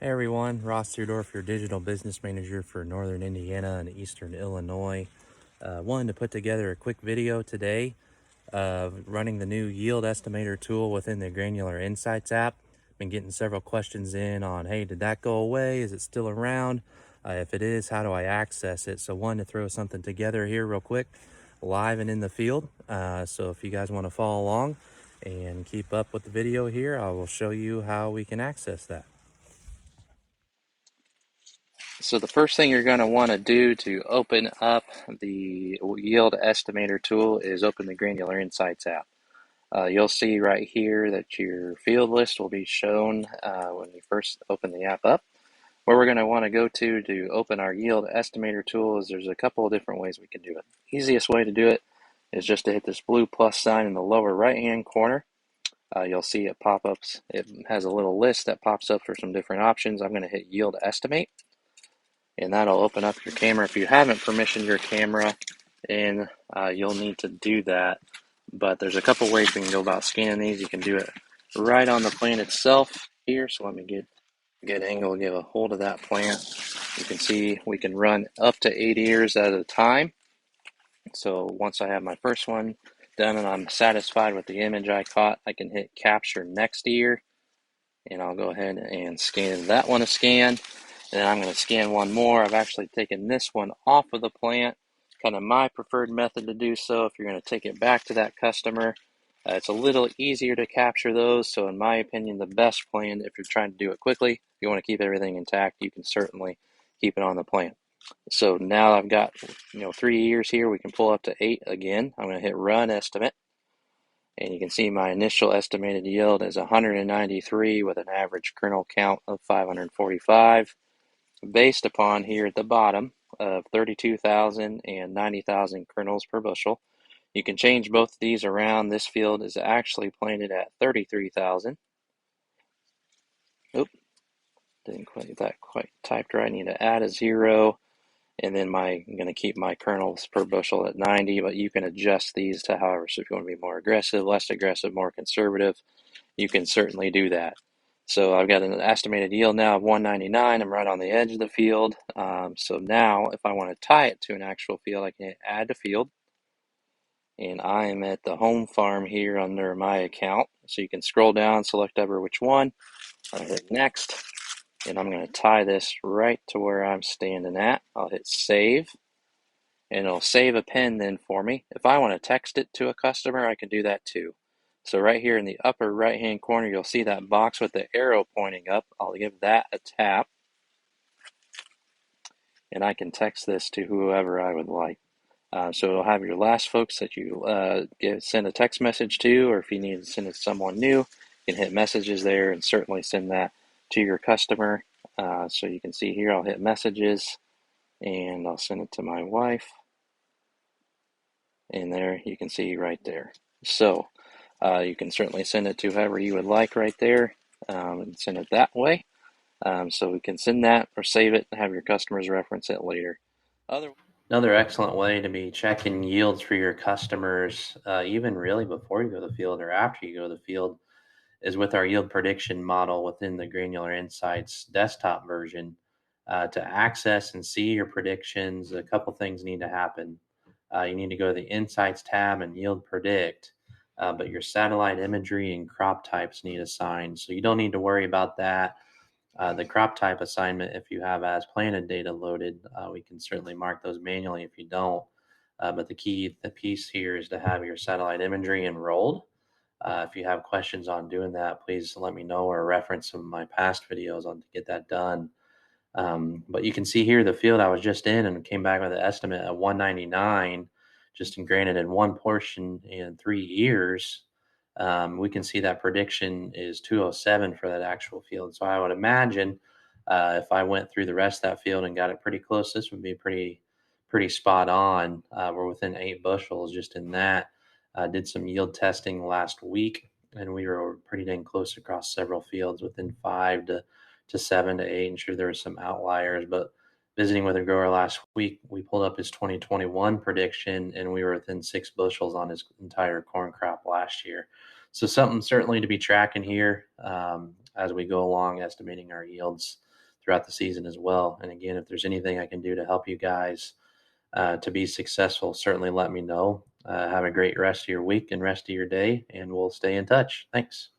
Hey everyone, Ross Theodorf, your digital business manager for Northern Indiana and Eastern Illinois. Wanted to put together a quick video today of running the new Yield Estimator tool within the Granular Insights app. Been getting several questions in on, hey, did that go away? Is it still around? If it is, how do I access it? So wanted to throw something together here real quick, live and in the field. So if you guys want to follow along and keep up with the video here, I will show you how we can access that. So the first thing you're going to want to do to open up the Yield Estimator tool is open the Granular Insights app. You'll see right here that your field list will be shown when you first open the app up. Where we're going to want to go to open our Yield Estimator tool is there's a couple of different ways we can do it. Easiest way to do it is just to hit this blue plus sign in the lower right hand corner. You'll see it pop up. It has a little list that pops up for some different options. I'm going to hit Yield Estimate, and that'll open up your camera. If you haven't permissioned your camera in, you'll need to do that. But there's a couple ways we can go about scanning these. You can do it right on the plant itself here. So let me get a good angle, give a hold of that plant. You can see we can run up to 8 ears at a time. So once I have my first one done and I'm satisfied with the image I caught, I can hit capture next ear, and I'll go ahead and scan that one a scan. And then I'm going to scan one more. I've actually taken this one off of the plant. Kind of my preferred method to do so. If you're going to take it back to that customer, it's a little easier to capture those. So in my opinion, the best plan, if you're trying to do it quickly, if you want to keep everything intact, you can certainly keep it on the plant. So now I've got 3 years here. We can pull up to 8 again. I'm going to hit run estimate. And you can see my initial estimated yield is 193 with an average kernel count of 545, based upon here at the bottom of 32,000 and 90,000 kernels per bushel. You can change both of these around. This field is actually planted at 33,000. Oop, didn't quite get that quite typed right. I need to add a 0. And then I'm going to keep my kernels per bushel at 90, but you can adjust these to however. So if you want to be more aggressive, less aggressive, more conservative, you can certainly do that. So I've got an estimated yield now of 199. I'm right on the edge of the field. So now if I want to tie it to an actual field, I can hit add to field. And I am at the home farm here under my account. So you can scroll down, select ever which one. I'll hit next. And I'm going to tie this right to where I'm standing at. I'll hit save, and it'll save a pen then for me. If I want to text it to a customer, I can do that too. So right here in the upper right hand corner, you'll see that box with the arrow pointing up. I'll give that a tap, and I can text this to whoever I would like. So it'll have your last folks that you send a text message to, or if you need to send it to someone new, you can hit messages there and certainly send that to your customer. So you can see here, I'll hit messages and I'll send it to my wife. And there you can see right there. So you can certainly send it to whoever you would like right there, and send it that way. So we can send that or save it and have your customers reference it later. Another excellent way to be checking yields for your customers, even really before you go to the field or after you go to the field, is with our yield prediction model within the Granular Insights desktop version. To access and see your predictions, a couple things need to happen. You need to go to the Insights tab and Yield Predict, but your satellite imagery and crop types need assigned. So you don't need to worry about that. The crop type assignment, if you have as planted data loaded, we can certainly mark those manually if you don't. But the piece here is to have your satellite imagery enrolled. If you have questions on doing that, please let me know or reference some of my past videos on to get that done. But you can see here the field I was just in and came back with an estimate of 199, just granted in one portion in 3 years. We can see that prediction is 207 for that actual field. So I would imagine if I went through the rest of that field and got it pretty close, this would be pretty spot on. We're within 8 bushels just in that. Did some yield testing last week, and we were pretty dang close across several fields within 5 to 7 to 8. And sure, there were some outliers, but visiting with a grower last week, we pulled up his 2021 prediction, and we were within 6 bushels on his entire corn crop last year. So something certainly to be tracking here as we go along estimating our yields. throughout the season as well. And again, if there's anything I can do to help you guys to be successful, certainly let me know. Have a great rest of your week and rest of your day, and we'll stay in touch. Thanks.